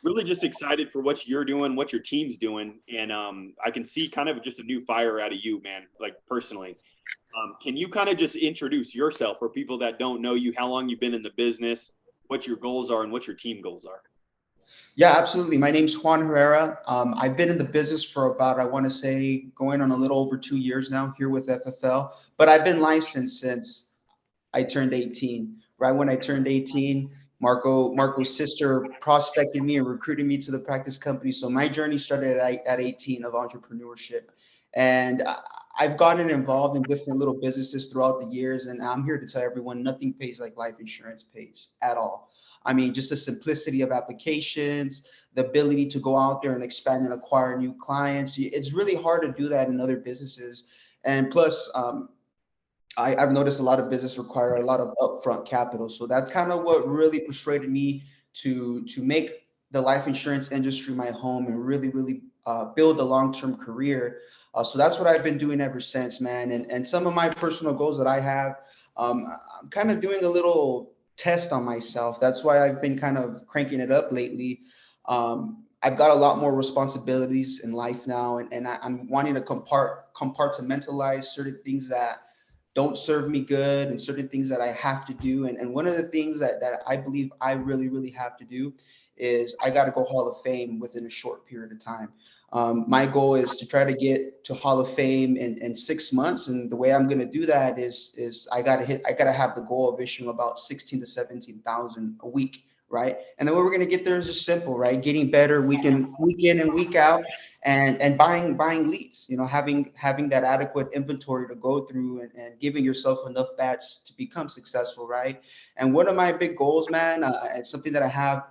Really just excited for what you're doing, what your team's doing, and I can see kind of just a new fire out of you, man. Like personally, can you kind of just introduce yourself for people that don't know you, how long you've been in the business, what your goals are, and what your team goals are? Yeah, absolutely. My name's Juan Herrera. I've been in the business for about, I want to say, going on a little over 2 years now here with FFL, but I've been licensed since I turned 18. Right when I turned 18, Marco's sister prospected me and recruited me to the practice company. So my journey started at 18 of entrepreneurship. And I've gotten involved in different little businesses throughout the years. And I'm here to tell everyone nothing pays like life insurance pays at all. I mean, just the simplicity of applications, the ability to go out there and expand and acquire new clients. It's really hard to do that in other businesses. And plus, I've noticed a lot of business require a lot of upfront capital. So that's kind of what really persuaded me to make the life insurance industry my home and really build a long-term career. So that's what I've been doing ever since, man. And some of my personal goals that I have, I'm kind of doing a little test on myself. That's why I've been kind of cranking it up lately. I've got a lot more responsibilities in life now, and I'm wanting to compartmentalize certain things that don't serve me good and certain things that I have to do. And one of the things that I believe I really have to do is I got to go Hall of Fame within a short period of time. My goal is to try to get to Hall of Fame in 6 months. And the way I'm going to do that is I got to have the goal of issuing about 16 to 17,000 a week. Right. And then what we're going to get there is just simple, right? Getting better week in and week out, and buying leads, having that adequate inventory to go through, and giving yourself enough bats to become successful, right? And one of my big goals, man, it's something that I have,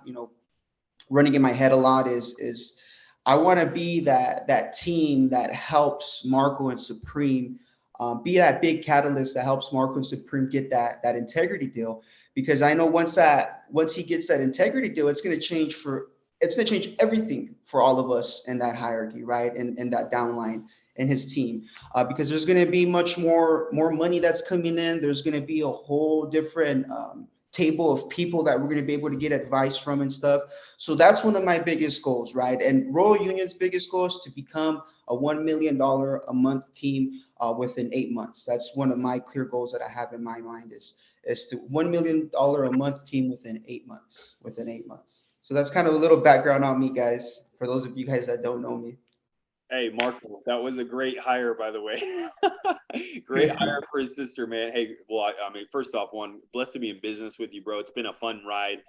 running in my head a lot, is I want to be that team that helps Marco and Supreme, be that big catalyst that helps Marco and Supreme get that integrity deal. Because I know once he gets that integrity deal, it's going to change everything for all of us in that hierarchy, right? In that downline in his team, because there's going to be much more money that's coming in. There's going to be a whole different table of people that we're going to be able to get advice from and stuff. So that's one of my biggest goals, right? And Royal Union's biggest goal is to become a $1 million a month team within 8 months. That's one of my clear goals that I have in my mind, is to $1 million a month team within 8 months. Within 8 months. So that's kind of a little background on me, guys. For those of you guys that don't know me. Hey, Marco, that was a great hire, by the way. Great hire for his sister, man. Hey, well, I mean, first off, one, blessed to be in business with you, bro. It's been a fun ride.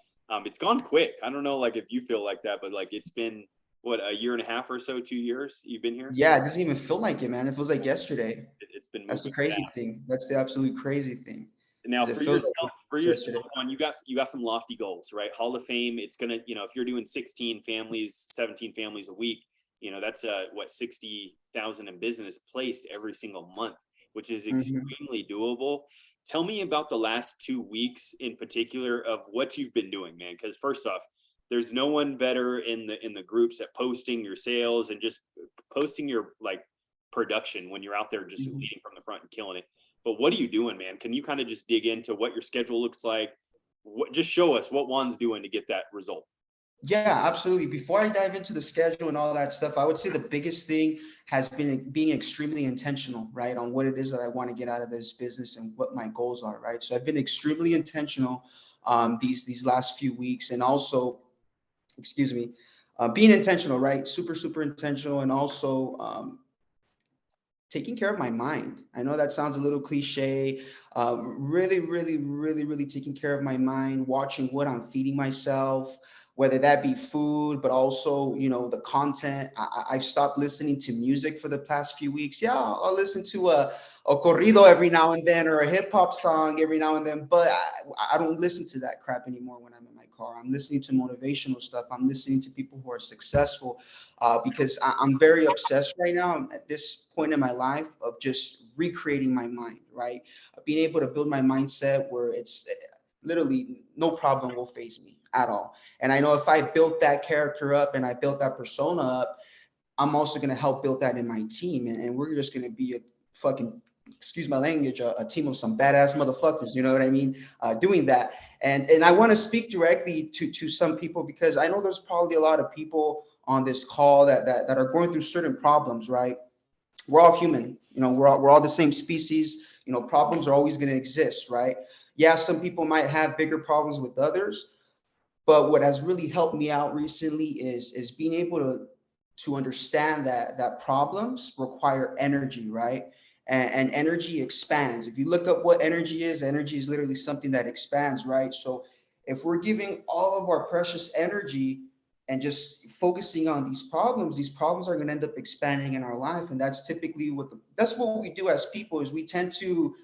It's gone quick. I don't know, like if you feel like that, but like it's been what, a year and a half or so, 2 years you've been here. Yeah, it doesn't even feel like it, man. It feels like yesterday. It's been That's the moving crazy fast. thing. That's the absolute crazy thing. Now Is it for feels like yourself, yesterday. one, you got some lofty goals, right? Hall of Fame. It's gonna, if you're doing 16 families, 17 families a week, that's what 60,000 in business placed every single month, which is Hmm. extremely doable. Tell me about the last 2 weeks in particular of what you've been doing, man. Because first off, there's no one better in the groups at posting your sales and just posting your like production when you're out there just Hmm. leading from the front and killing it. But what are you doing, man? Can you kind of just dig into what your schedule looks like? Just show us what Juan's doing to get that result. Yeah, absolutely. Before I dive into the schedule and all that stuff, I would say the biggest thing has been being extremely intentional, right, on what it is that I want to get out of this business and what my goals are, right? So I've been extremely intentional these last few weeks, and also, excuse me, being intentional, right? Super intentional, and also taking care of my mind. I know that sounds a little cliche. Really taking care of my mind, watching what I'm feeding myself, whether that be food, but also, the content. I've stopped listening to music for the past few weeks. Yeah, I'll listen to a corrido every now and then, or a hip hop song every now and then, but I don't listen to that crap anymore when I'm in my car. I'm listening to motivational stuff. I'm listening to people who are successful, because I'm very obsessed right now. I'm at this point in my life of just recreating my mind, right? Being able to build my mindset where it's literally no problem will phase me at all. And I know if I built that character up and I built that persona up, I'm also going to help build that in my team. And we're just going to be a fucking, excuse my language, a team of some badass motherfuckers. You know what I mean? Doing that. And I want to speak directly to some people, because I know there's probably a lot of people on this call that are going through certain problems, right? We're all human, we're all the same species. Problems are always going to exist, right? Yeah, some people might have bigger problems with others, but what has really helped me out recently is being able to understand that problems require energy, right? And energy expands. If you look up what energy is literally something that expands, right? So if we're giving all of our precious energy and just focusing on these problems are going to end up expanding in our life. And that's typically that's what we do as people, is we tend to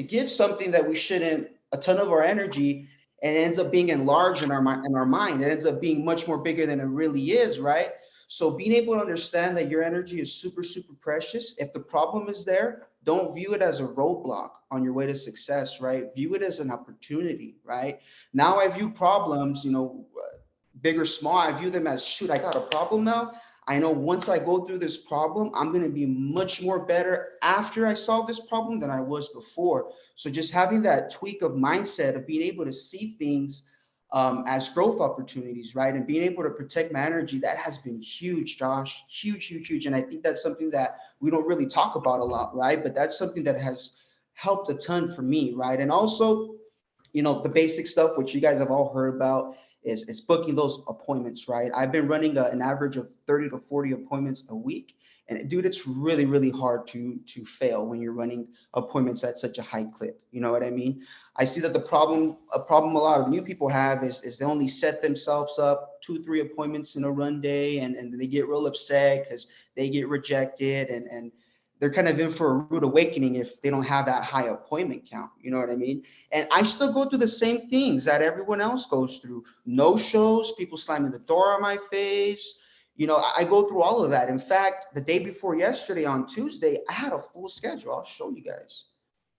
give something that we shouldn't a ton of our energy, and it ends up being enlarged in our mind. It ends up being much more bigger than it really is, right? So being able to understand that your energy is super, super precious. If the problem is there, don't view it as a roadblock on your way to success, right? View it as an opportunity, right? Now I view problems, big or small, I view them as, shoot, I got a problem now. I know once I go through this problem, I'm going to be much more better after I solve this problem than I was before. So just having that tweak of mindset of being able to see things as growth opportunities, right? And being able to protect my energy, that has been huge, Josh. Huge, huge, huge. And I think that's something that we don't really talk about a lot, right? But that's something that has helped a ton for me, right? And also, the basic stuff, which you guys have all heard about, is booking those appointments, right? I've been running an average of 30 to 40 appointments a week. And dude, it's really, really hard to fail when you're running appointments at such a high clip. You know what I mean? I see that a problem a lot of new people have is they only set themselves up 2, 3 appointments in a run day, and they get real upset because they get rejected, and they're kind of in for a rude awakening if they don't have that high appointment count. You know what I mean? And I still go through the same things that everyone else goes through. No shows, people slamming the door on my face. I go through all of that. In fact, the day before yesterday on Tuesday, I had a full schedule. I'll show you guys.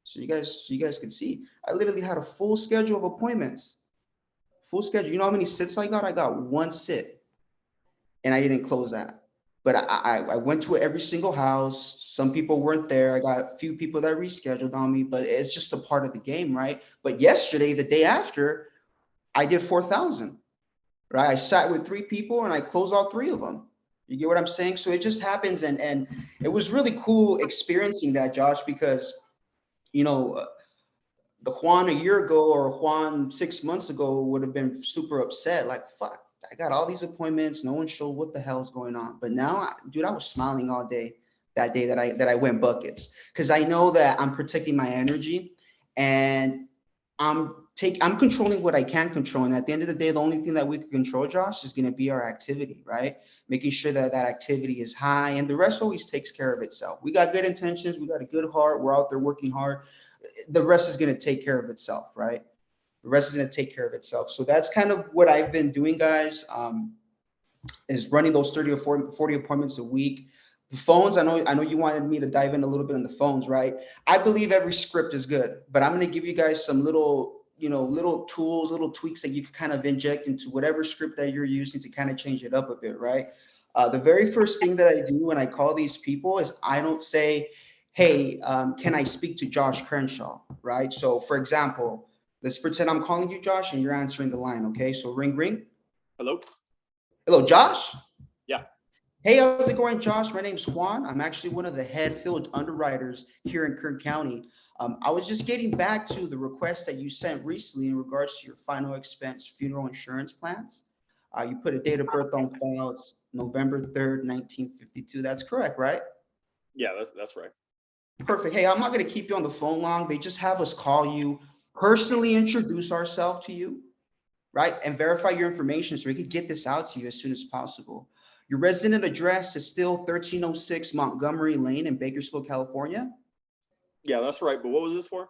So you guys can see. I literally had a full schedule of appointments. Full schedule. You know how many sits I got? I got one sit, and I didn't close that. But I went to every single house. Some people weren't there. I got a few people that rescheduled on me, but it's just a part of the game, right? But yesterday, the day after, I did 4,000, right? I sat with 3 people and I closed all 3 of them. You get what I'm saying? So it just happens. And it was really cool experiencing that, Josh, because, you know, the Juan a year ago or Juan 6 months ago would have been super upset. Like, fuck, I got all these appointments. No one showed what the hell's going on. But now, dude, I was smiling all day that day that I went buckets, because I know that I'm protecting my energy, and I'm controlling what I can control. And at the end of the day, the only thing that we can control, Josh, is going to be our activity, right? Making sure that that activity is high, and the rest always takes care of itself. We got good intentions. We got a good heart. We're out there working hard. The rest is going to take care of itself, right? The rest is going to take care of itself. So that's kind of what I've been doing, guys, is running those 30 or 40 appointments a week. The phones, I know you wanted me to dive in a little bit on the phones, right? I believe every script is good, but I'm going to give you guys some little tools, little tweaks that you can kind of inject into whatever script that you're using to kind of change it up a bit, right? The very first thing that I do when I call these people is I don't say, hey, can I speak to Josh Crenshaw, right? So for example, let's pretend I'm calling you, Josh, and you're answering the line, okay? So ring, ring. Hello. Hello, Josh? Yeah. Hey, how's it going, Josh? My name's Juan. I'm actually one of the head field underwriters here in Kern County. I was just getting back to the request that you sent recently in regards to your final expense funeral insurance plans. You put a date of birth on file. It's November 3rd, 1952. That's correct, right? Yeah, that's right. Perfect. Hey, I'm not going to keep you on the phone long. They just have us call you, personally introduce ourselves to you, right? And verify your information so we could get this out to you as soon as possible. Your resident address is still 1306 Montgomery Lane in Bakersfield, California. Yeah, that's right. But what was this for?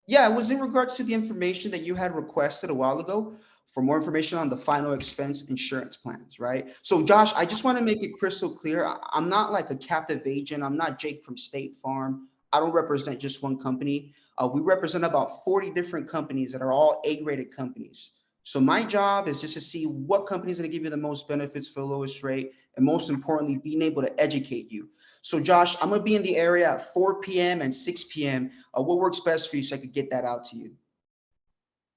Yeah, it was in regards to the information that you had requested a while ago for more information on the final expense insurance plans, right? So, Josh, I just want to make it crystal clear. I'm not like a captive agent. I'm not Jake from State Farm. I don't represent just one company. We represent about 40 different companies that are all A-rated companies. So my job is just to see what company is going to give you the most benefits for the lowest rate, and most importantly, being able to educate you. So, Josh, I'm going to be in the area at 4 p.m. and 6 p.m. What works best for you so I could get that out to you?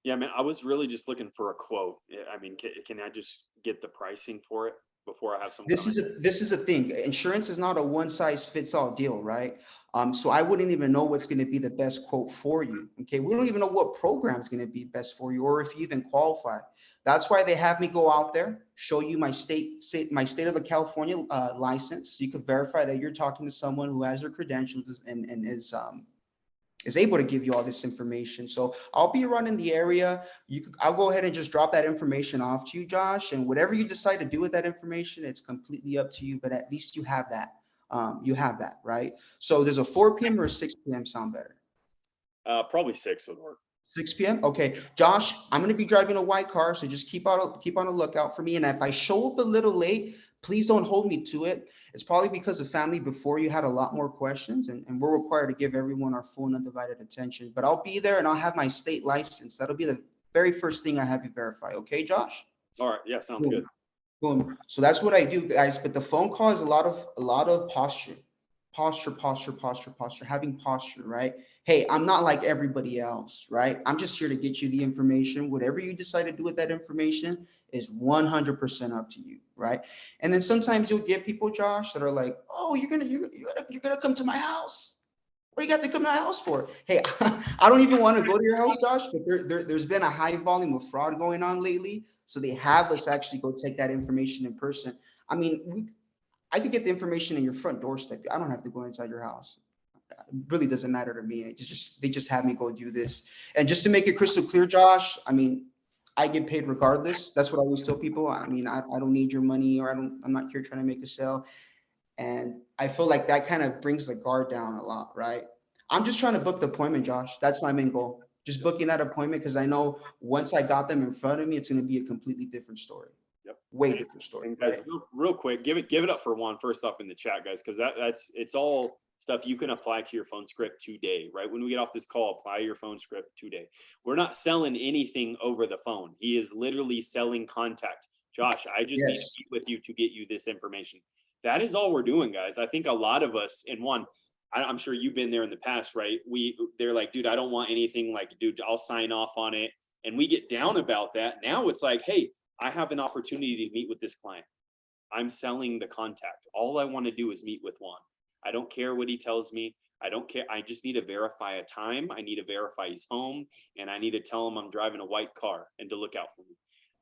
Yeah, man, I was really just looking for a quote. I mean, can I just get the pricing for it before I have some kind This is a thing. Insurance is not a one size fits all deal, right? So I wouldn't even know what's going to be the best quote for you. Okay, we don't even know what program is going to be best for you, or if you even qualify. That's why they have me go out there, show you my state of the California license, so you can verify that you're talking to someone who has their credentials and is able to give you all this information. So I'll be running the area. I'll go ahead and just drop that information off to you, Josh. And whatever you decide to do with that information, it's completely up to you. But at least you have that. You have that, right? So there's a 4 p.m. or a 6 p.m. sound better? of probably 6 would work. 6 p.m. Okay, Josh, I'm gonna be driving a white car, so just keep on a lookout for me. And if I show up a little late, please don't hold me to it. It's probably because the family before you had a lot more questions, and we're required to give everyone our full and undivided attention. But I'll be there, and I'll have my state license. That'll be the very first thing I have you verify. Okay, Josh? All right, yeah, sounds good. Boom. Boom. So that's what I do, guys. But the phone call is a lot of posture, posture, having posture, right? Hey, I'm not like everybody else, right? I'm just here to get you the information. Whatever you decide to do with that information is 100% up to you, right? And then sometimes you'll get people, Josh, that are like, "Oh, you're gonna come to my house. What do you got to come to my house for?" Hey, I don't even want to go to your house, Josh, but there's been a high volume of fraud going on lately. So they have us actually go take that information in person. I mean, I could get the information in your front doorstep. I don't have to go inside your house. It really doesn't matter to me. They just have me go do this. And just to make it crystal clear, Josh, I mean, I get paid regardless. That's what I always tell people. I mean, I don't need your money, or I'm not here trying to make a sale. And I feel like that kind of brings the guard down a lot, right? I'm just trying to book the appointment, Josh. That's my main goal. Just booking that appointment, because I know once I got them in front of me, it's going to be a completely different story. Yep. Way different story, And guys, right? real quick, give it up for Juan first off in the chat, guys, because that's it's all stuff you can apply to your phone script today, right? When we get off this call, apply your phone script today. We're not selling anything over the phone. He is literally selling contact. Josh, I just need to Yes. meet with you to get you this information. That is all we're doing, guys. I think a lot of us, and one, I'm sure you've been there in the past, right? They're like, dude, I don't want anything, like, dude, I'll sign off on it. And we get down about that. Now it's like, hey, I have an opportunity to meet with this client. I'm selling the contact. All I want to do is meet with Juan. I don't care what he tells me. I don't care. I just need to verify a time. I need to verify he's home, and I need to tell him I'm driving a white car and to look out for me.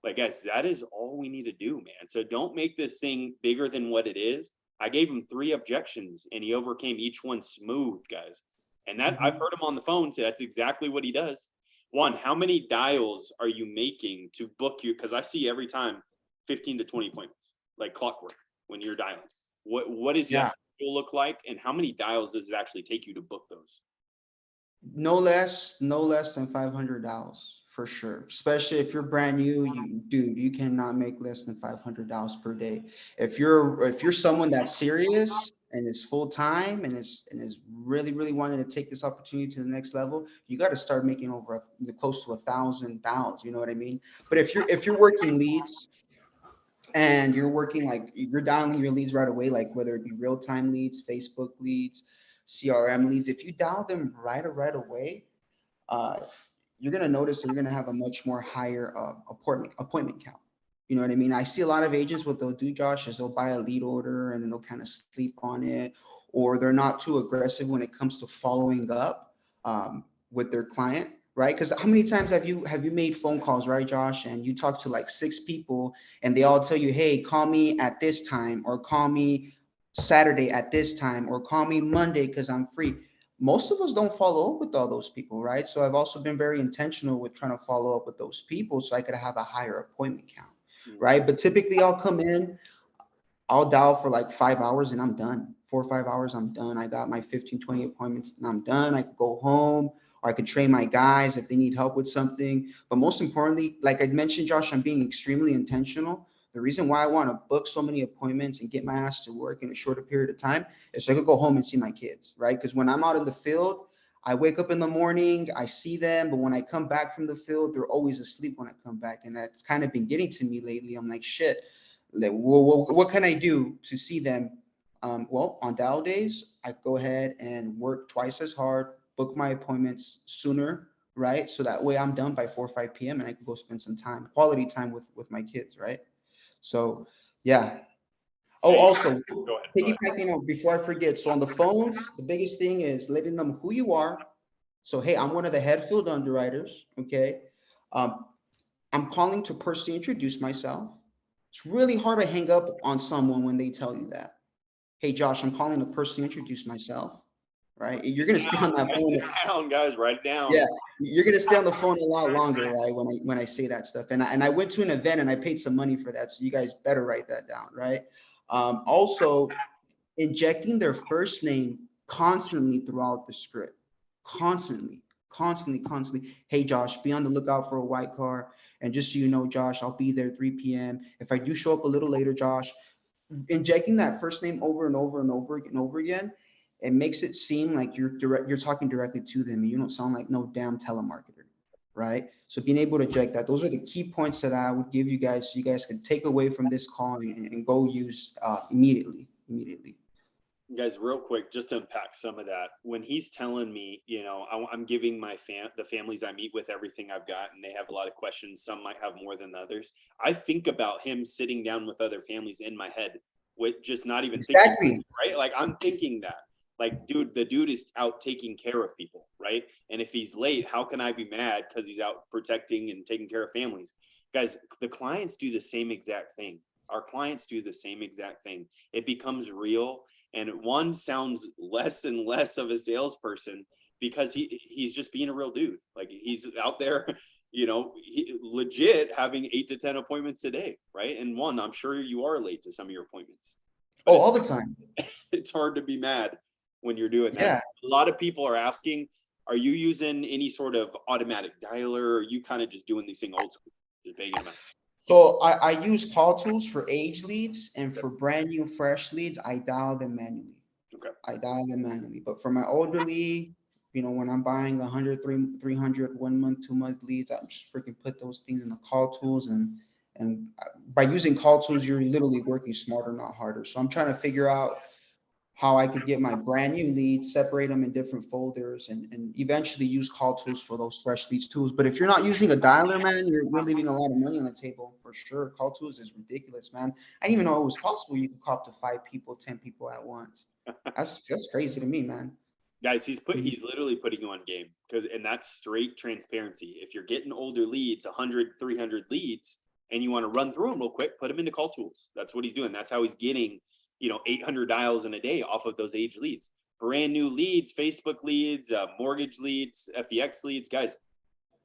Like, guys, that is all we need to do, man. So don't make this thing bigger than what it is. I gave him 3 objections and he overcame each one smooth, guys. And that I've Mhm. heard him on the phone say that's exactly what he does. One, how many dials are you making to book you? Because I see every time 15 to 20 appointments, like clockwork, when you're dialing. What does Yeah. that schedule look like, and how many dials does it actually take you to book those? No less than $500 for sure. Especially if you're brand new, you cannot make less than $500 per day. If you're someone that's serious and is full time and is really wanting to take this opportunity to the next level, you got to start making over close to $1,000. You know what I mean? But if you're working leads and you're working like you're dialing your leads right away, like whether it be real time leads, Facebook leads, CRM leads, if you dial them right away, uh, you're going to notice that you're going to have a much more higher appointment count. You know what I mean? I see a lot of agents, what they'll do, Josh, is they'll buy a lead order and then they'll kind of sleep on it, or they're not too aggressive when it comes to following up with their client, right? Because how many times have you made phone calls, right, Josh, and you talk to like 6 people and they all tell you, hey, call me at this time, or call me Saturday at this time, or call me Monday because I'm free. Most of us don't follow up with all those people, right? So I've also been very intentional with trying to follow up with those people so I could have a higher appointment count, Mm-hmm. right? But typically I'll come in, I'll dial for like 5 hours and I'm done. 4 or 5 hours, I'm done. I got my 15, 20 appointments and I'm done. I could go home, or I could train my guys if they need help with something. But most importantly, like I mentioned, Josh, I'm being extremely intentional. The reason why I want to book so many appointments and get my ass to work in a shorter period of time is so I could go home and see my kids, right? Because when I'm out in the field, I wake up in the morning, I see them, but when I come back from the field, they're always asleep when I come back. And that's kind of been getting to me lately. I'm like, shit, like, what can I do to see them? Well, on dial days, I go ahead and work twice as hard, book my appointments sooner, right? So that way I'm done by 4 or 5 p.m. and I can go spend some time, quality time with my kids, right? So yeah. Oh, Hey, also go ahead. Go ahead. piggybacking on before I forget. So on the phones, the biggest thing is letting them who you are. So hey, I'm one of the head field underwriters. Okay. Um, I'm calling to personally introduce myself. It's really hard to hang up on someone when they tell you that. Hey, Josh, I'm calling to personally introduce myself. Right? You're gonna stay on that Write phone. this down, guys. Write it Yeah, down. you're gonna stay on the phone a lot longer, right? When I say that stuff. And I went to an event and I paid some money for that. So you guys better write that down, right? Also, injecting their first name constantly throughout the script, constantly, constantly. Hey, Josh, be on the lookout for a white car. And just so you know, Josh, I'll be there 3 p.m. If I do show up a little later, Josh, injecting that first name over and over and over again, it makes it seem like you're talking directly to them. You don't sound like no damn telemarketer, right? So being able to inject that, those are the key points that I would give you guys, so you guys can take away from this call and go use immediately. Guys, real quick, just to unpack some of that. When he's telling me, I'm giving the families I meet with everything I've got, and they have a lot of questions. Some might have more than others. I think about him sitting down with other families in my head, with just not even thinking, Exactly. right? Like I'm thinking that, like, dude, the dude is out taking care of people, right? And if he's late, how can I be mad because he's out protecting and taking care of families? Guys, the clients do the same exact thing. Our clients do the same exact thing. It becomes real, and one sounds less and less of a salesperson because he's just being a real dude. Like he's out there, legit having 8 to 10 appointments a day, right? And one, I'm sure you are late to some of your appointments, but Oh, all the time. it's hard to be mad when you're doing that. Yeah. A lot of people are asking, are you using any sort of automatic dialer, or are you kind of just doing these things old school, just begging them out? So I use call tools for age leads, and for brand new fresh leads, I dial them manually. Okay. I dial them manually. But for my elderly, when I'm buying 100, 300, 1 month, 2 month leads, I just freaking put those things in the call tools. And by using call tools, you're literally working smarter, not harder. So I'm trying to figure out how I could get my brand new leads, separate them in different folders, and eventually use call tools for those fresh leads tools. But if you're not using a dialer, man, you're leaving a lot of money on the table for sure. Call tools is ridiculous, man. I didn't even know it was possible you could call up to 5 people, 10 people at once. That's crazy to me, man. Guys, he's literally putting you on game, and that's straight transparency. If you're getting older leads, 100, 300 leads, and you want to run through them real quick, put them into call tools. That's what he's doing. That's how he's getting 800 dials in a day off of those age leads. Brand new leads, Facebook leads, mortgage leads, FEX leads. Guys,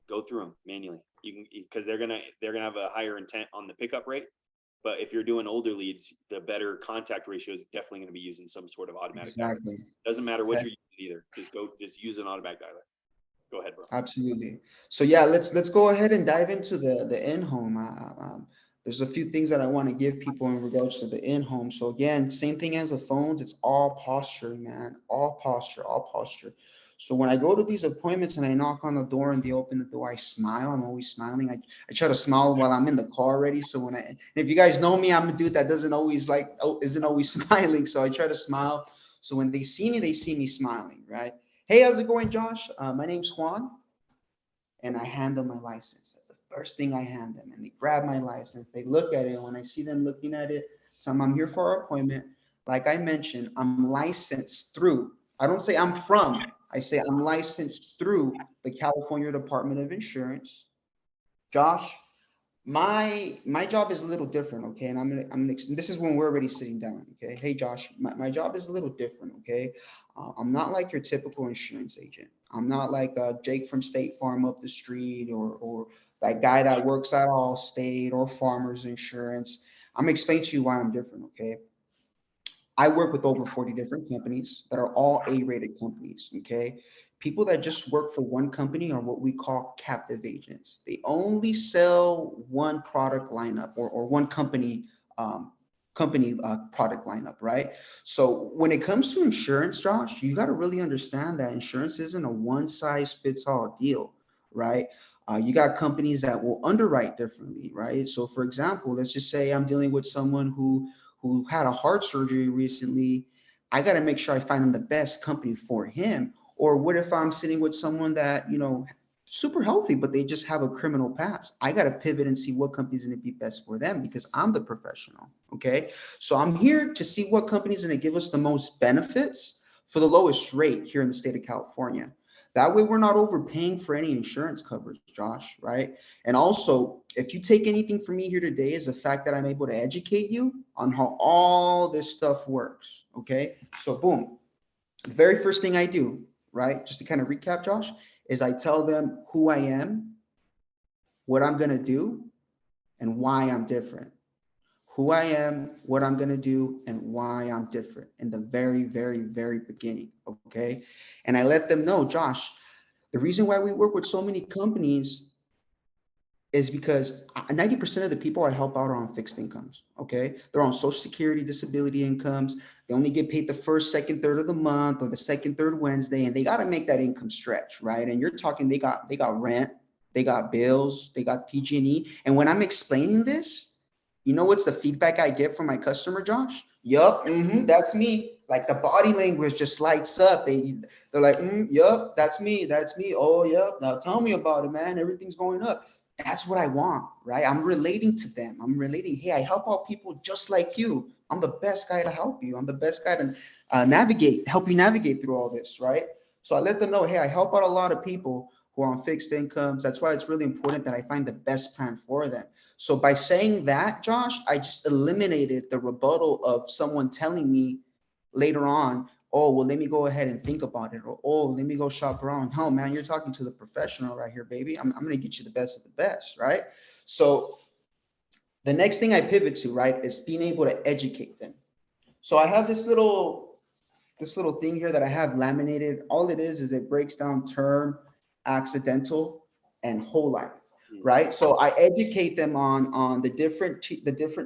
go through them manually. You can, because they're gonna have a higher intent on the pickup rate. But if you're doing older leads, the better contact ratio is definitely going to be using some sort of automatic dialer. Exactly. Doesn't matter what Okay. you're using either. Just use an automatic dialer. Go ahead, bro. Absolutely. So yeah, let's go ahead and dive into the in-home. There's a few things that I want to give people in regards to the in-home. So again, same thing as the phones. It's all posture, man. All posture, all posture. So when I go to these appointments and I knock on the door and they open the door, I smile. I'm always smiling. I try to smile while I'm in the car already. So and if you guys know me, I'm a dude that doesn't always isn't always smiling. So I try to smile. So when they see me smiling, right? Hey, how's it going, Josh? My name's Juan, and I hand them my license. That's the first thing I hand them, and they grab my license. They look at it, and when I see them looking at it, tell them I'm here for our appointment. Like I mentioned, I'm licensed through. I don't say I'm from. I say I'm licensed through the California Department of Insurance. Josh, my job is a little different, okay? And this is when we're already sitting down, okay? Hey, Josh, my job is a little different, okay? I'm not like your typical insurance agent. I'm not like Jake from State Farm up the street, or that guy that works at Allstate or Farmers Insurance. I'm gonna explain to you why I'm different, okay? I work with over 40 different companies that are all A-rated companies, okay? People that just work for one company are what we call captive agents. They only sell one product lineup, or one company product lineup, right? So when it comes to insurance, Josh, you got to really understand that insurance isn't a one size fits all deal, right? You got companies that will underwrite differently, right? So for example, let's just say I'm dealing with someone who had a heart surgery recently. I got to make sure I find them the best company for him. Or what if I'm sitting with someone that super healthy, but they just have a criminal past. I got to pivot and see what company's going to be best for them because I'm the professional. Okay. So I'm here to see what company's going to give us the most benefits for the lowest rate here in the state of California. That way, we're not overpaying for any insurance coverage, Josh, right? And also, if you take anything from me here today, is the fact that I'm able to educate you on how all this stuff works. Okay. So, boom, the very first thing I do, right, just to kind of recap, Josh, is I tell them who I am, what I'm going to do, and why I'm different. Who I am, what I'm going to do, and why I'm different in the very, very, very beginning. Okay. And I let them know, Josh, the reason why we work with so many companies is because 90% of the people I help out are on fixed incomes. Okay. They're on social security, disability incomes. They only get paid the first, second, third of the month or the second, third Wednesday, and they got to make that income stretch, right? And you're talking, they got rent, they got bills, they got PG&E. And when I'm explaining this, you know what's the feedback I get from my customer, Josh? Yup, that's me. Like the body language just lights up. They're like, yup, that's me. Oh, yup. Now tell me about it, man. Everything's going up. That's what I want, right? I'm relating to them. I'm relating. Hey, I help out people just like you. I'm the best guy to help you. I'm the best guy to help you navigate through all this, right? So I let them know, hey, I help out a lot of people who are on fixed incomes. That's why it's really important that I find the best plan for them. So by saying that, Josh, I just eliminated the rebuttal of someone telling me later on, oh, well, let me go ahead and think about it. Or, oh, let me go shop around. No, man, you're talking to the professional right here, baby. I'm going to get you the best of the best, right? So the next thing I pivot to, right, is being able to educate them. So I have this little thing here that I have laminated. All it is it breaks down term, accidental, and whole life, right? So I educate them on the different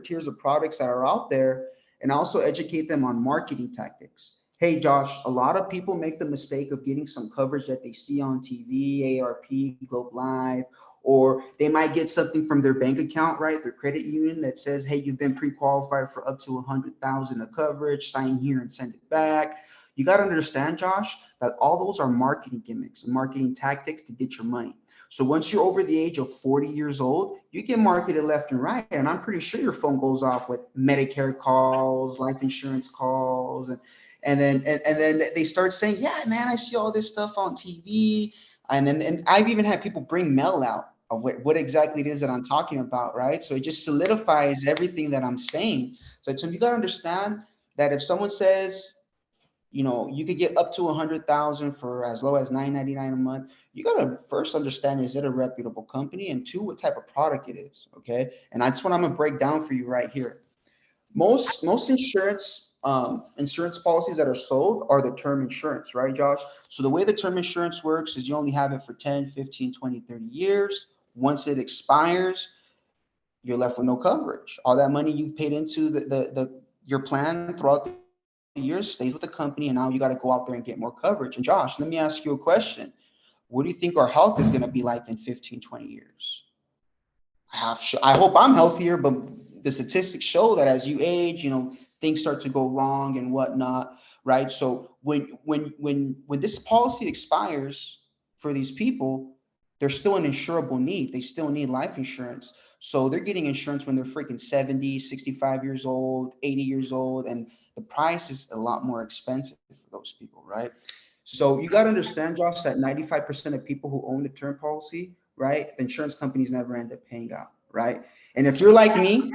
tiers of products that are out there, and also educate them on marketing tactics. Hey, Josh, a lot of people make the mistake of getting some coverage that they see on TV, ARP, Globe Live, or they might get something from their bank account, right? Their credit union that says, hey, you've been pre-qualified for up to 100,000 of coverage, sign here and send it back. You got to understand, Josh, that all those are marketing gimmicks and marketing tactics to get your money. So once you're over the age of 40 years old, you get marketed left and right. And I'm pretty sure your phone goes off with Medicare calls, life insurance calls, and then they start saying, yeah, man, I see all this stuff on TV. And I've even had people bring mail out of what exactly it is that I'm talking about, right? So it just solidifies everything that I'm saying. So you got to understand that if someone says, you could get up to 100,000 for as low as 9.99 a month. You gotta first understand, is it a reputable company, and two, what type of product it is. Okay, and that's what I'm gonna break down for you right here. Most insurance policies that are sold are the term insurance, right, Josh? So the way the term insurance works is you only have it for 10, 15, 20, 30 years. Once it expires, you're left with no coverage. All that money you've paid into your plan throughout the years stays with the company, and now you got to go out there and get more coverage. And Josh, let me ask you a question. What do you think our health is going to be like in 15, 20 years? I hope I'm healthier, but the statistics show that as you age, things start to go wrong and whatnot, right? So when this policy expires for these people, they're still an insurable need. They still need life insurance. So they're getting insurance when they're freaking 70, 65 years old, 80 years old, and the price is a lot more expensive for those people, right? So you got to understand, Josh, that 95% of people who own the term policy, right, the insurance companies never end up paying out, right? And if you're like me,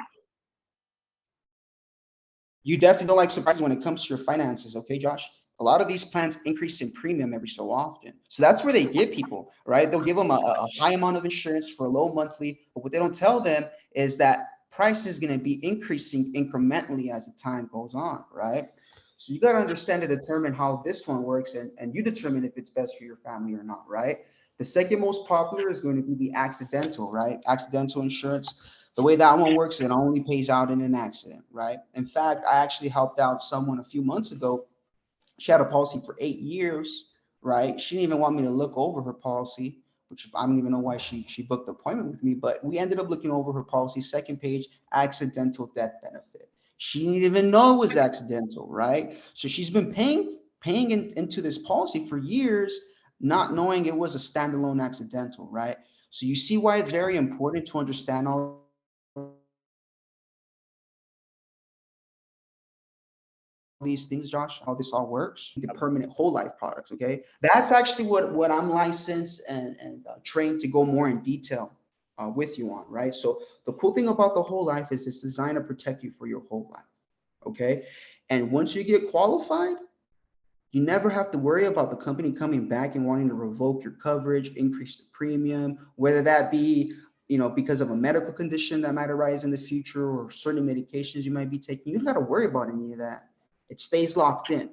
you definitely don't like surprises when it comes to your finances, okay, Josh? A lot of these plans increase in premium every so often. So that's where they get people, right? They'll give them a high amount of insurance for a low monthly, but what they don't tell them is that price is going to be increasing incrementally as the time goes on, right? So you got to understand to determine how this one works, and you determine if it's best for your family or not, right? The second most popular is going to be the accidental, right? Accidental insurance. The way that one works, it only pays out in an accident, right? In fact, I actually helped out someone a few months ago. She had a policy for 8 years, right? She didn't even want me to look over her policy, which I don't even know why she booked the appointment with me, but we ended up looking over her policy. Second page, accidental death benefit. She didn't even know it was accidental, right? So she's been paying into this policy for years. not knowing it was a standalone accidental, right? So you see why it's very important to understand all these things, Josh, how this all works. The permanent whole life products, okay? That's actually what I'm licensed and trained to go more in detail with you on, right? So the cool thing about the whole life is it's designed to protect you for your whole life, okay? And once you get qualified, you never have to worry about the company coming back and wanting to revoke your coverage, increase the premium, whether that be, because of a medical condition that might arise in the future or certain medications you might be taking. You don't got to worry about any of that. It stays locked in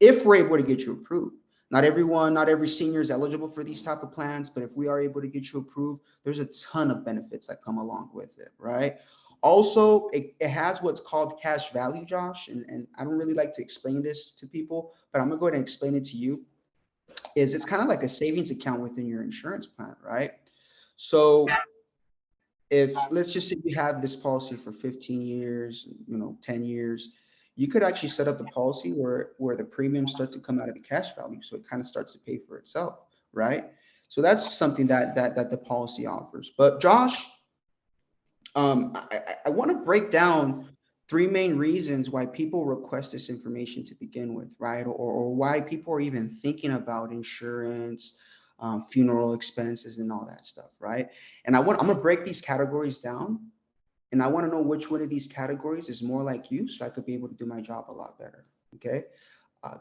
if we're able to get you approved. Not everyone, not every senior is eligible for these type of plans, but if we are able to get you approved, there's a ton of benefits that come along with it, right? Also, it has what's called cash value, Josh, and I don't really like to explain this to people, but I'm gonna go ahead and explain it to you. Is it's kind of like a savings account within your insurance plan, right? So if let's just say you have this policy for 15 years, 10 years, you could actually set up the policy where the premiums start to come out of the cash value, so it kind of starts to pay for itself, right? So that's something that the policy offers. But Josh, I want to break down three main reasons why people request this information to begin with, right? Or why people are even thinking about insurance, funeral expenses, and all that stuff, right? And I'm gonna break these categories down, and I want to know which one of these categories is more like you, so I could be able to do my job a lot better. Okay.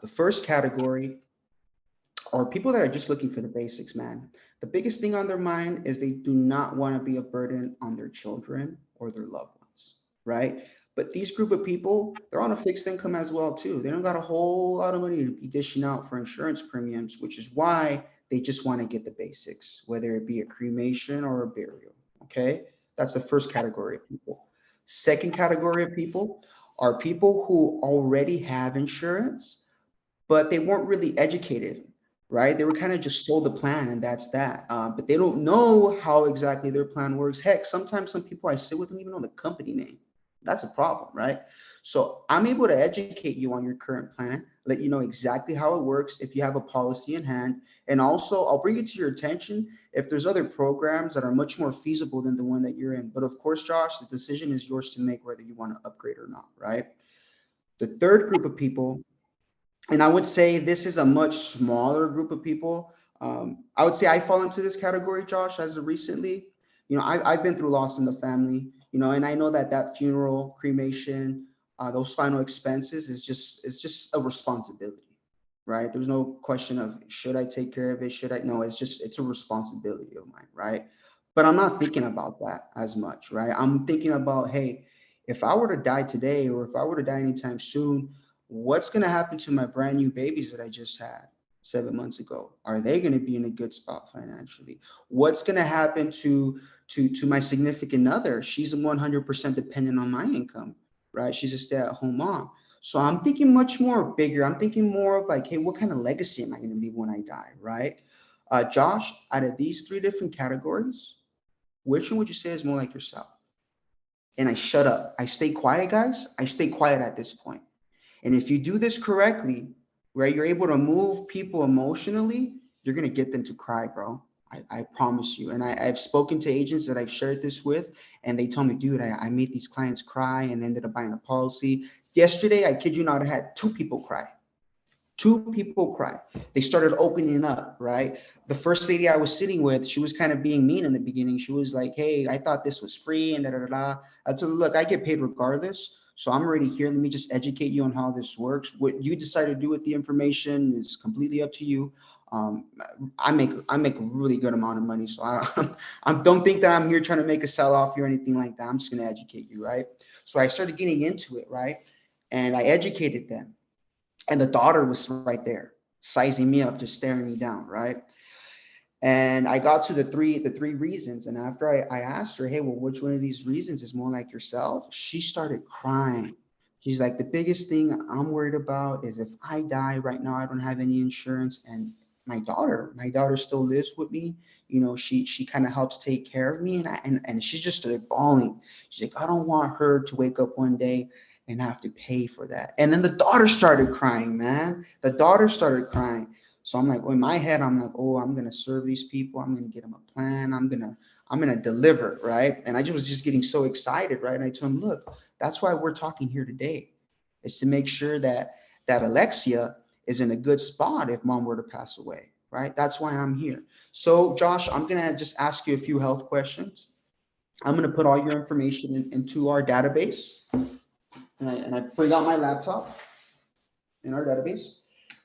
The first category are people that are just looking for the basics, man. The biggest thing on their mind is they do not want to be a burden on their children or their loved ones, right? But these group of people, they're on a fixed income as well too. They don't got a whole lot of money to be dishing out for insurance premiums, which is why they just want to get the basics, whether it be a cremation or a burial. Okay, that's the first category of people. Second category of people are people who already have insurance, but they weren't really educated, right? They were kind of just sold the plan and that's that. But they don't know how exactly their plan works. Heck, sometimes some people I sit with don't even know the company name. That's a problem, right? So I'm able to educate you on your current plan, let you know exactly how it works if you have a policy in hand. And also, I'll bring it to your attention if there's other programs that are much more feasible than the one that you're in. But of course, Josh, the decision is yours to make whether you want to upgrade or not, right? The third group of people, and I would say this is a much smaller group of people. I would say I fall into this category, Josh, as of recently. I've been through loss in the family, and I know that funeral, cremation, those final expenses is just a responsibility, right? There's no question of should I take care of it, should I? No, it's a responsibility of mine, right? But I'm not thinking about that as much, right? I'm thinking about, hey, if I were to die today or if I were to die anytime soon, what's going to happen to my brand new babies that I just had 7 months ago? Are they going to be in a good spot financially? What's going to happen to my significant other? She's 100% dependent on my income, right? She's a stay-at-home mom. So I'm thinking much more bigger. I'm thinking more of like, hey, what kind of legacy am I going to leave when I die, right? Josh, out of these three different categories, which one would you say is more like yourself? And I shut up. I stay quiet, guys. I stay quiet at this point. And if you do this correctly, right, you're able to move people emotionally, you're going to get them to cry, bro. I promise you. And I've spoken to agents that I've shared this with, and they tell me, dude, I made these clients cry and ended up buying a policy. Yesterday, I kid you not, I had two people cry. Two people cry. They started opening up, right? The first lady I was sitting with, she was kind of being mean in the beginning. She was like, hey, I thought this was free and da da da. I told her, look, I get paid regardless. So I'm already here. Let me just educate you on how this works. What you decide to do with the information is completely up to you. Um, I make a really good amount of money, so I don't think that I'm here trying to make a sell off or anything like that. I'm just going to educate you, right? So I started getting into it, right? And I educated them, and the daughter was right there sizing me up, just staring me down, right? And I got to the three reasons, and after I asked her, hey, well, which one of these reasons is more like yourself, she started crying. She's like, the biggest thing I'm worried about is if I die right now, I don't have any insurance, and my daughter still lives with me. She kind of helps take care of me, and she just started bawling. She's like, I don't want her to wake up one day and have to pay for that. And then the daughter started crying, man. The daughter started crying. So I'm like, oh, in my head, I'm like, oh, I'm gonna serve these people. I'm gonna get them a plan. I'm gonna deliver, right? And I just was just getting so excited, right? And I told him, look, that's why we're talking here today, is to make sure that Alexia is in a good spot if mom were to pass away, right? That's why I'm here. So Josh, I'm gonna just ask you a few health questions. I'm gonna put all your information into our database, and I bring out my laptop in our database.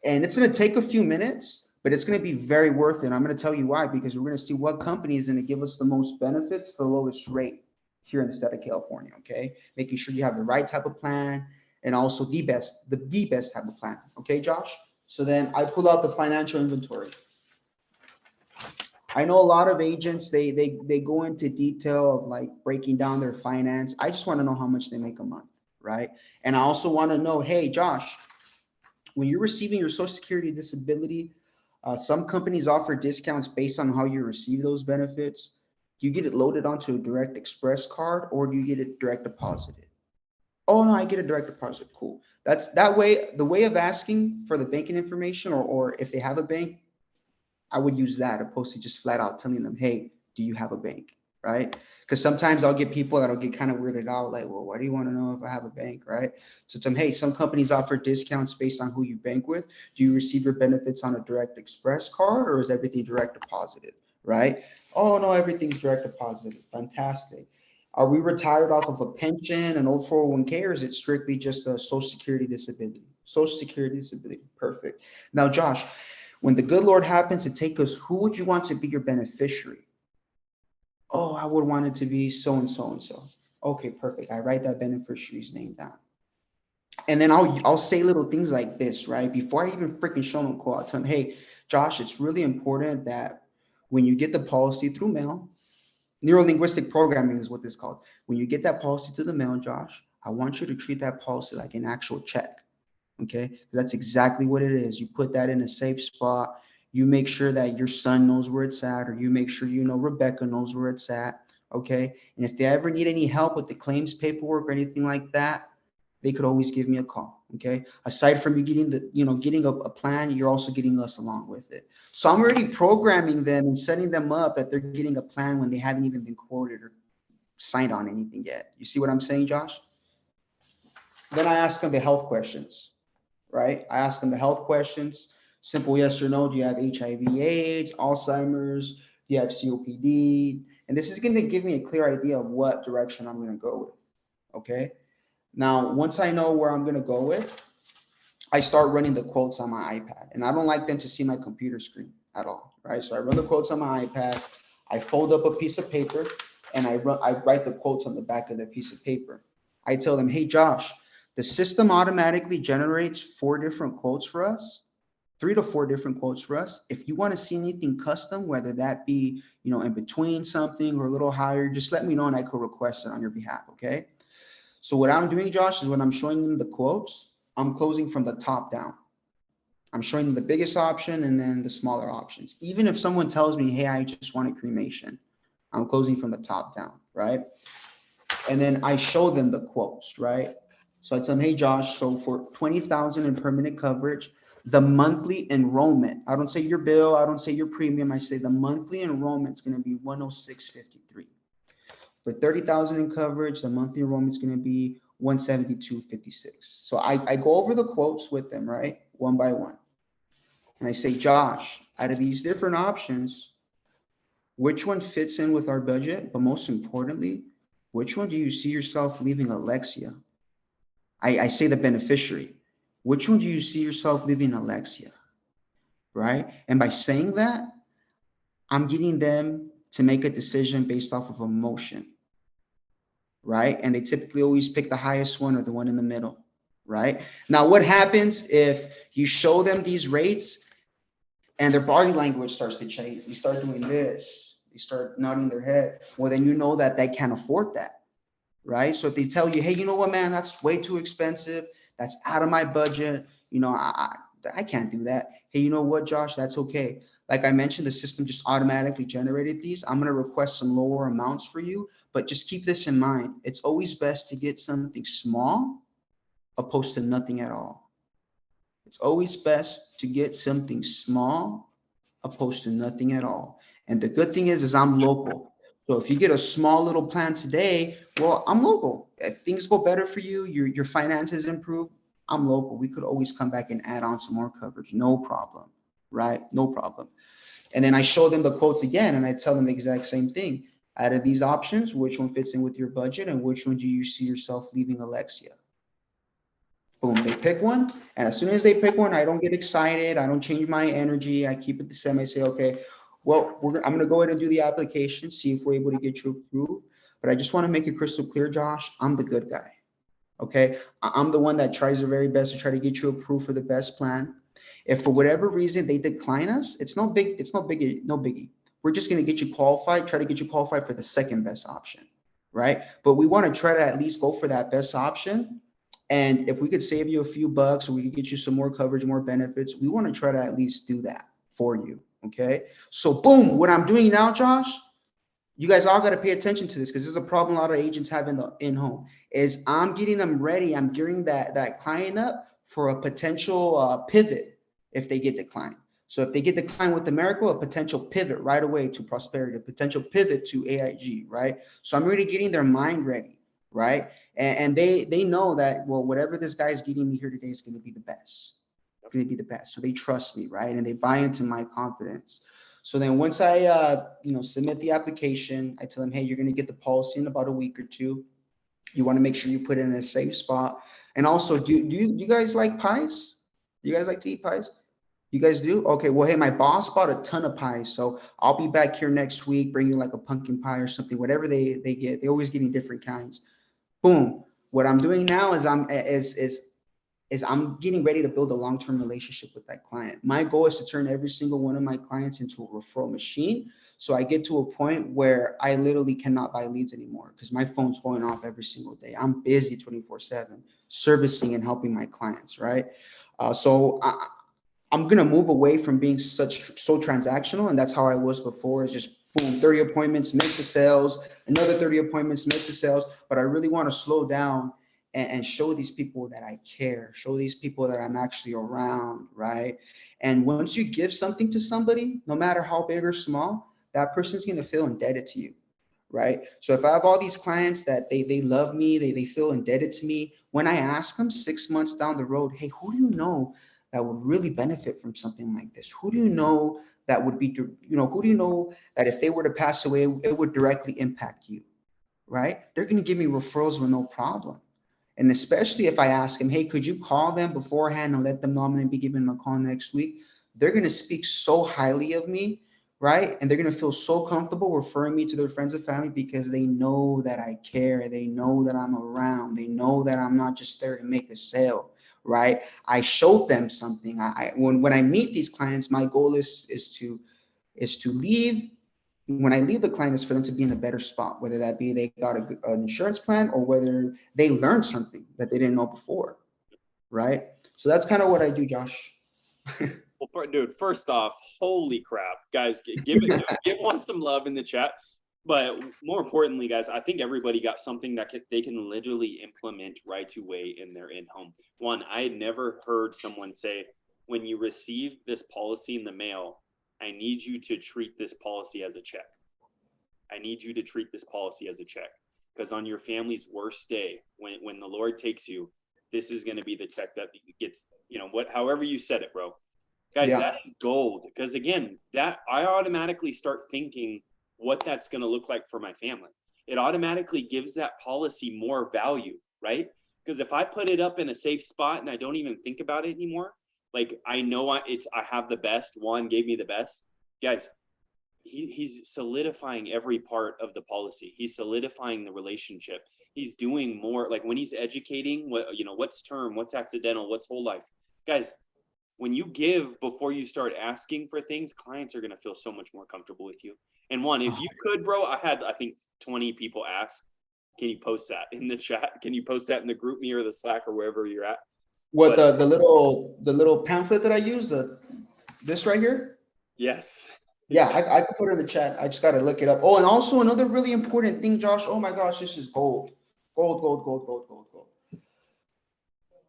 And it's going to take a few minutes, but it's going to be very worth it. I'm going to tell you why, because we're going to see what company is going to give us the most benefits for the lowest rate here in the state of California. Okay. Making sure you have the right type of plan and also the best type of plan. Okay, Josh. So then I pull out the financial inventory. I know a lot of agents, they go into detail of like breaking down their finance. I just want to know how much they make a month, right? And I also want to know, hey, Josh, when you're receiving your Social Security disability, some companies offer discounts based on how you receive those benefits. Do you get it loaded onto a direct express card or do you get it direct deposited? Oh no, I get a direct deposit. Cool. That's that way. The way of asking for the banking information, or if they have a bank, I would use that opposed to just flat out telling them, hey, do you have a bank? Right? Because sometimes I'll get people that'll get kind of weirded out, like, well, why do you want to know if I have a bank? Right? So tell them, hey, some companies offer discounts based on who you bank with. Do you receive your benefits on a direct express card or is everything direct deposited? Right? Oh no, everything's direct deposited. Fantastic. Are we retired off of a pension, an old 401k, or is it strictly just a social security disability? Social security disability. Perfect. Now, Josh, when the good Lord happens to take us, who would you want to be your beneficiary? Oh, I would want it to be so and so and so. Okay, perfect. I write that beneficiary's name down. And then I'll say little things like this, right? Before I even freaking show them a quote, I'll tell them, hey, Josh, it's really important that when you get the policy through mail, neuro-linguistic programming is what this is called. When you get that policy through the mail, Josh, I want you to treat that policy like an actual check. Okay, that's exactly what it is. You put that in a safe spot. You make sure that your son knows where it's at, or you make sure you know Rebecca knows where it's at. Okay, and if they ever need any help with the claims paperwork or anything like that, they could always give me a call. Okay, aside from you getting a plan, you're also getting us along with it. So I'm already programming them and setting them up that they're getting a plan when they haven't even been quoted or signed on anything yet. You see what I'm saying, Josh? Then I ask them the health questions, right? I ask them the health questions, simple yes or no. Do you have HIV/AIDS, Alzheimer's? Do you have COPD? And this is going to give me a clear idea of what direction I'm going to go with. Okay. Now, once I know where I'm going to go with, I start running the quotes on my iPad. And I don't like them to see my computer screen at all, right? So I run the quotes on my iPad. I fold up a piece of paper and I write the quotes on the back of the piece of paper. I tell them, hey, Josh, the system automatically generates 4 different quotes for us, 3 to 4 different quotes for us. If you want to see anything custom, whether that be, in between something or a little higher, just let me know and I could request it on your behalf. Okay. So what I'm doing, Josh, is when I'm showing them the quotes, I'm closing from the top down. I'm showing them the biggest option and then the smaller options. Even if someone tells me, hey, I just want a cremation, I'm closing from the top down, right? And then I show them the quotes, right? So I tell them, hey, Josh, so for 20,000 in permanent coverage, the monthly enrollment, I don't say your bill, I don't say your premium, I say the monthly enrollment is going to be 106.53. For 30,000 in coverage, the monthly enrollment is going to be 172.56. So I go over the quotes with them, right? One by one. And I say, Josh, out of these different options, which one fits in with our budget? But most importantly, which one do you see yourself leaving Alexia? I say the beneficiary. Which one do you see yourself leaving Alexia? Right? And by saying that, I'm getting them to make a decision based off of emotion. Right? And they typically always pick the highest one or the one in the middle. Right? Now, what happens if you show them these rates and their body language starts to change? They start doing this. They start nodding their head. Well, then you know that they can't afford that. Right? So if they tell you, hey, you know what, man, that's way too expensive. That's out of my budget. I can't do that. Hey, you know what, Josh, that's okay. Like I mentioned, the system just automatically generated these. I'm going to request some lower amounts for you, but just keep this in mind. It's always best to get something small opposed to nothing at all. It's always best to get something small opposed to nothing at all. And the good thing is I'm local. So if you get a small little plan today, well, I'm local. If things go better for you, your finances improve, I'm local. We could always come back and add on some more coverage. No problem, right? No problem. And then I show them the quotes again and I tell them the exact same thing. Out of these options, which one fits in with your budget and which one do you see yourself leaving Alexia? Boom, they pick one. And as soon as they pick one, I don't get excited. I don't change my energy. I keep it the same. I say, okay, well, I'm going to go ahead and do the application, see if we're able to get you approved. But I just want to make it crystal clear, Josh, I'm the good guy. Okay. I'm the one that tries their very best to try to get you approved for the best plan. If for whatever reason they decline us, it's no biggie. We're just going to get you qualified, try to get you qualified for the second best option. Right. But we want to try to at least go for that best option. And if we could save you a few bucks or we could get you some more coverage, more benefits, we want to try to at least do that for you. Okay. So boom, what I'm doing now, Josh, you guys all got to pay attention to this because this is a problem a lot of agents have in the in-home is I'm getting them ready. I'm gearing that client up for a potential pivot if they get declined. So if they get declined with America, a potential pivot right away to Prosperity, a potential pivot to AIG, right? So I'm really getting their mind ready, right? And they know that, well, whatever this guy is getting me here today is going to be the best. It's going to be the best. So they trust me, right? And they buy into my confidence. So then once I submit the application, I tell them, hey, you're going to get the policy in about a week or two. You want to make sure you put it in a safe spot. And also, do you guys like pies? Do you guys like to eat pies? You guys do? Okay, well, hey, my boss bought a ton of pies, so I'll be back here next week, bring you like a pumpkin pie or something, whatever they get. They're always getting different kinds. Boom. What I'm doing now is I'm getting ready to build a long-term relationship with that client. My goal is to turn every single one of my clients into a referral machine. So I get to a point where I literally cannot buy leads anymore because my phone's going off every single day. I'm busy 24/7 servicing and helping my clients, right? I'm gonna move away from being so transactional, and that's how I was before. Is just boom, 30 appointments, make the sales, another 30 appointments, make the sales. But I really want to slow down and show these people that I care, show these people that I'm actually around, right? And once you give something to somebody, no matter how big or small, that person's gonna feel indebted to you, right? So if I have all these clients that they love me, they feel indebted to me, when I ask them 6 months down the road, hey, who do you know that would really benefit from something like this? Who do you know that would be, who do you know that if they were to pass away, it would directly impact you, right? They're going to give me referrals with no problem. And especially if I ask them, hey, could you call them beforehand and let them know I'm going to be giving them a call next week? They're going to speak so highly of me, right? And they're going to feel so comfortable referring me to their friends and family because they know that I care. They know that I'm around. They know that I'm not just there to make a sale, right? I showed them something. When I meet these clients, my goal is to leave. When I leave the client, is for them to be in a better spot, whether that be they got an insurance plan or whether they learned something that they didn't know before, right? So that's kind of what I do, Josh. Well, dude, first off, holy crap, guys, give one some love in the chat. But more importantly, guys, I think everybody got something that they can literally implement right away in their in-home. One, I had never heard someone say, when you receive this policy in the mail, I need you to treat this policy as a check. I need you to treat this policy as a check. Because on your family's worst day, when the Lord takes you, this is going to be the check that gets, however you said it, bro. Guys, yeah. That is gold. Because again, that I automatically start thinking what that's going to look like for my family. It automatically gives that policy more value, right? Because if I put it up in a safe spot and I don't even think about it anymore, like I know I have the best. Juan gave me the best. Guys, he's solidifying every part of the policy. He's solidifying the relationship. He's doing more, like when he's educating what's term, what's accidental, what's whole life. Guys, when you give before you start asking for things, clients are going to feel so much more comfortable with you. And one, if you could, bro, I think 20 people ask, can you post that in the chat? Can you post that in the group me or the Slack or wherever you're at? What, the little pamphlet that I use, this right here? Yes. Yeah, I could put it in the chat. I just got to look it up. Oh, and also another really important thing, Josh. Oh my gosh, this is gold. Gold.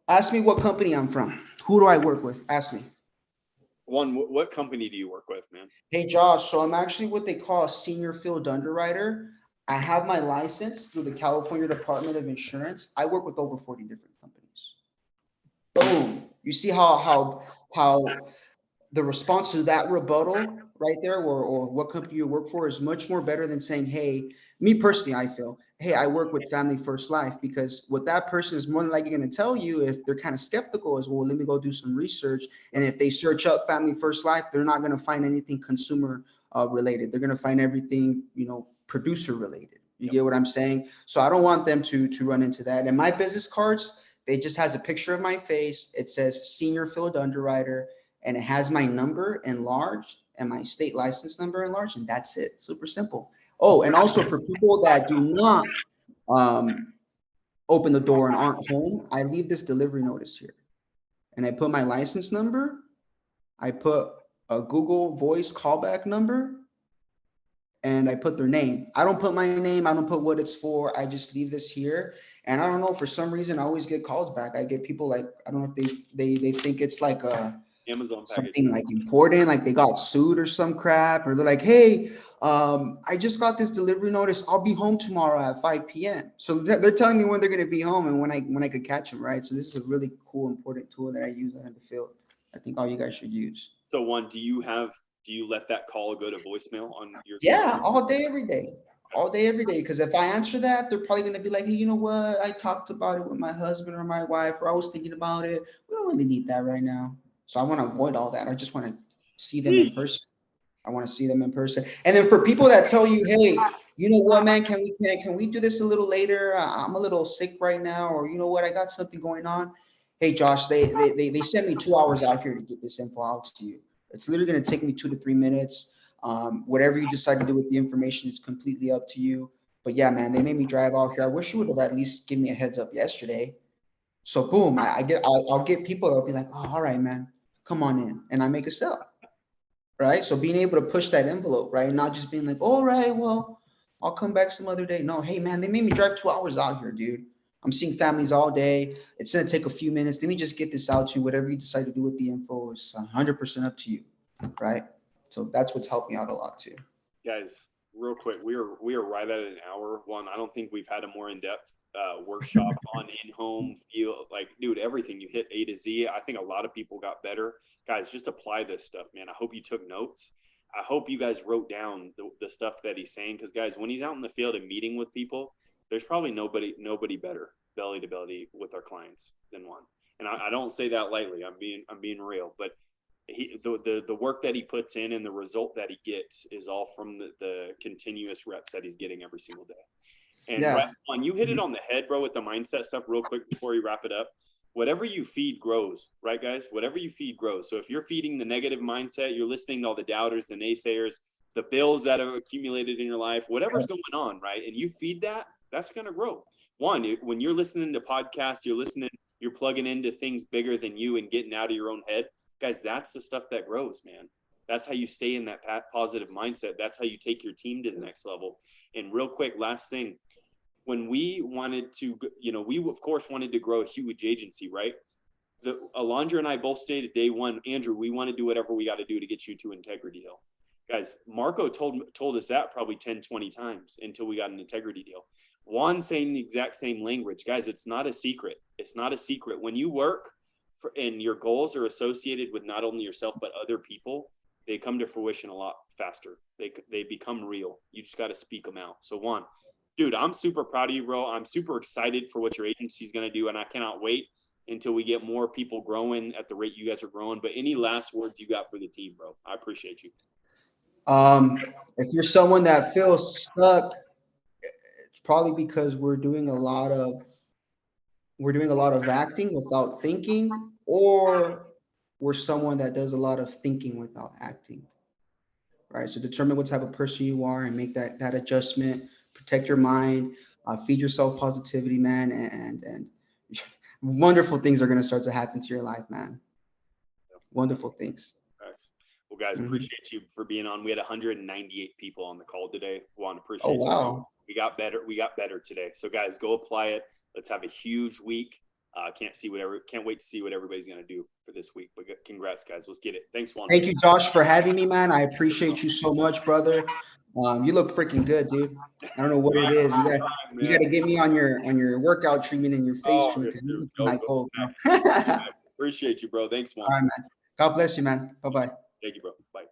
Ask me what company I'm from. Who do I work with? Ask me. Juan, what company do you work with, man? Hey Josh, so I'm actually what they call a senior field underwriter. I have my license through the California Department of Insurance. I work with over 40 different companies. Boom. You see how the response to that rebuttal right there, or what company you work for, is much more better than saying, hey, me personally, I feel, hey, I work with Family First Life, because what that person is more than likely going to tell you, if they're kind of skeptical, is, well, let me go do some research. And if they search up Family First Life, they're not going to find anything consumer related. They're going to find everything, producer related. You get what I'm saying? So I don't want them to run into that. And my business cards, they just has a picture of my face. It says senior field underwriter, and it has my number enlarged and my state license number enlarged, and that's it. Super simple. Oh, and also for people that do not um, open the door and aren't home, I leave this delivery notice here, and I put my license number. I put a Google Voice callback number, and I put their name. I don't put my name. I don't put what it's for. I just leave this here. And I don't know, for some reason, I always get calls back. I get people like, I don't know if they think it's like a Amazon package. something like important, like they got sued or some crap, or they're like, hey, I just got this delivery notice. I'll be home tomorrow at 5 p.m. So they're telling me when they're going to be home and when I could catch them, right? So this is a really cool, important tool that I use out in the field. I think all you guys should use. So Juan, do you let that call go to voicemail on your? Yeah, all day, every day. All day, every day. Because if I answer that, they're probably going to be like, hey, you know what? I talked about it with my husband or my wife, or I was thinking about it. We don't really need that right now. So I want to avoid all that. I just want to see them in person. I want to see them in person. And then for people that tell you, hey, you know what, man, can we do this a little later? I'm a little sick right now, or you know what, I got something going on. Hey, Josh, they sent me 2 hours out here to get this info out to you. It's literally going to take me 2 to 3 minutes. Whatever you decide to do with the information is completely up to you. But yeah, man, they made me drive out here. I wish you would have at least given me a heads up yesterday. So boom, I'll get people that'll be like, oh, all right, man, come on in, and I make a sell, right? So being able to push that envelope, right, not just being like, all right, well, I'll come back some other day. No, hey man, they made me drive 2 hours out here, dude. I'm seeing families all day. It's gonna take a few minutes. Let me just get this out to you. Whatever you decide to do with the info is 100% up to you, right? So that's what's helped me out a lot too. Guys, real quick, we are right at an hour. One, I don't think we've had a more in-depth workshop on in-home feel. Like, dude, everything you hit A to Z. I think a lot of people got better. Guys, just apply this stuff, man. I hope you took notes. I hope you guys wrote down the stuff that he's saying, because guys, when he's out in the field and meeting with people, there's probably nobody better belly to belly with our clients than Juan. And I don't say that lightly. I'm being real, but the work that he puts in and the result that he gets is all from the continuous reps that he's getting every single day. And Yeah. right on, you hit it on the head, bro, with the mindset stuff real quick before you wrap it up. Whatever you feed grows, right, guys? Whatever you feed grows. So if you're feeding the negative mindset, you're listening to all the doubters, the naysayers, the bills that have accumulated in your life, whatever's going on, right? And you feed that, that's going to grow. One, when you're listening to podcasts, you're plugging into things bigger than you and getting out of your own head. Guys, that's the stuff that grows, man. That's how you stay in that positive mindset. That's how you take your team to the next level. And real quick, last thing, when we wanted to, we of course wanted to grow a huge agency, right? Alondra and I both stated day one, Andrew, we want to do whatever we got to do to get you to Integrity deal. Guys, Marco told us that probably 10, 20 times until we got an Integrity deal. Juan saying the exact same language. Guys, it's not a secret. It's not a secret. When you work and your goals are associated with not only yourself, but other people, they come to fruition a lot faster. They become real. You just got to speak them out. So Juan, dude, I'm super proud of you, bro. I'm super excited for what your agency is going to do. And I cannot wait until we get more people growing at the rate you guys are growing. But any last words you got for the team, bro? I appreciate you. If you're someone that feels stuck, it's probably because we're doing a lot of acting without thinking, or we're someone that does a lot of thinking without acting, right? So determine what type of person you are and make that adjustment. Protect your mind, feed yourself positivity, man, and wonderful things are going to start to happen to your life, man. Wonderful things. Well, guys, appreciate you for being on. We had 198 people on the call today. Juan, appreciate you. Oh, wow. We got better today. So guys, go apply it. Let's have a huge week. Can't wait to see what everybody's gonna do for this week. But congrats, guys. Let's get it. Thanks, Juan. Thank you, Josh, for having me, man. I appreciate you so much, brother. You look freaking good, dude. I don't know what it is. You got to get me on your workout treatment and your face treatment because you look like gold. Appreciate you, bro. Thanks, Juan. All right, man. God bless you, man. Bye bye. Thank you, bro. Bye.